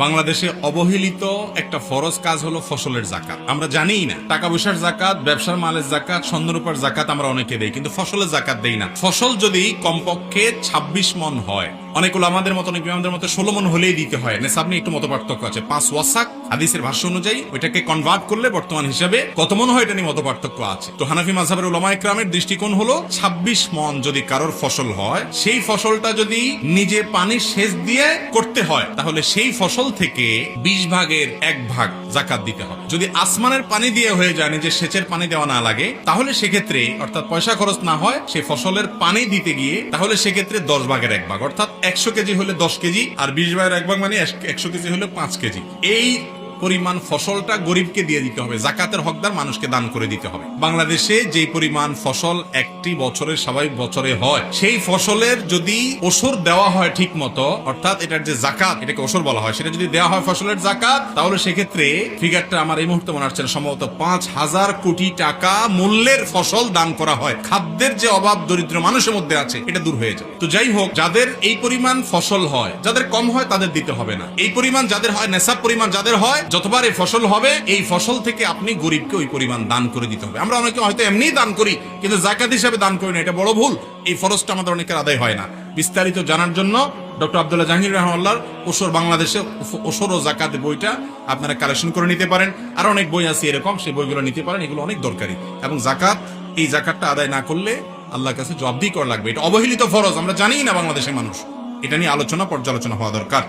বাংলাদেশে অবহেলিত একটা ফরজ কাজ হলো ফসলের জাকাত। আমরা জানিই না টাকা পয়সার জাকাত, ব্যবসার মালের জাকাত, স্বর্ণরূপার জাকাত আমরা অনেকে দেই, কিন্তু ফসলের জাকাত দেই না। ফসল যদি কমপক্ষে 26 মন হয়, অনেক আমাদের মতো অনেক ইমামদের মতো 16 মন হলেই দিতে হয়। নেশাব নিয়ে একটু মত পার্থক্য আছে। 5 ওয়াসাক হাদিসের ভাষ্য অনুযায়ী ওইটাকে কনভার্ট করলে বর্তমান হিসাবে কত মন হয় এটা নিয়ে মত পার্থক্য আছে। তো হানাফি মাযহাবের উলামা ইকরামের দৃষ্টিকোণ হলো 26 মন যদি কারোর ফসল হয়, সেই ফসলটা যদি নিজে পানি সেচ দিয়ে করতে হয়, তাহলে সেই ফসল থেকে 20 ভাগের 1 ভাগ জাকাত দিতে হবে। যদি আসমানের পানি দিয়ে হয়ে যায়, নিজে সেচের পানি দেওয়া না লাগে, তাহলে সেক্ষেত্রে অর্থাৎ পয়সা খরচ না হয় সেই ফসলের পানি দিতে গিয়ে, তাহলে সেক্ষেত্রে 10 ভাগের 1 ভাগ অর্থাৎ 100 কেজি হলে 10 কেজি, আর 20 ভাগের 1 ভাগ মানে 100 কেজি হলে 5 কেজি। এই পরিমাণ ফসলটা গরিবকে দিয়ে দিতে হবে, জাকাতের হকদার মানুষকে দান করে দিতে হবে। বাংলাদেশে যে পরিমাণ ফসল একটি বছরের স্বাভাবিক বছরে হয়, সেই ফসলের যদি ওসর দেওয়া হয় ঠিক মতো, অর্থাৎ এটার যে জাকাত, এটাকে ওসর বলা হয়, সেটা যদি দেওয়া হয় ফসলের জাকাত, তাহলে সেক্ষেত্রে ফিগারটা আমার এই মুহূর্তে মনে হচ্ছে সম্ভবত 5,000 কোটি টাকা মূল্যের ফসল দান করা হয়। খাদ্যের যে অভাব দরিদ্র মানুষের মধ্যে আছে, এটা দূর হয়ে যায়। তো যাই হোক, যাদের এই পরিমাণ ফসল হয়, যাদের কম হয় তাদের দিতে হবে না। এই পরিমাণ যাদের হয়, নেশাব পরিমাণ যাদের হয়, যতবার এই ফসল হবে, এই ফসল থেকে আপনি গরিবকে ওই পরিমাণ দান করে দিতে হবে। আমরা অনেকে হয়তো এমনি দান করি, কিন্তু জাকাত হিসাবে দান করি না, এটা বড় ভুল। এই ফরজটা আমাদের অনেকের আদায় হয় না। বিস্তারিত জানার জন্য ডক্টর আব্দুল্লাহ জাহাঙ্গীর রাহমাহুল্লাহর ওসর বাংলাদেশে ওসর ও জাকাত বইটা আপনারা কালেকশন করে নিতে পারেন। আর অনেক বই আছে এরকম, সেই বইগুলো নিতে পারেন। এগুলো অনেক দরকারি। এবং জাকাত, এই জাকাতটা আদায় না করলে আল্লাহর কাছে জবাবদিহি করা লাগবে। এটা অবহেলিত ফরজ, আমরা জানিই না বাংলাদেশের মানুষ। এটা নিয়ে আলোচনা পর্যালোচনা হওয়া দরকার।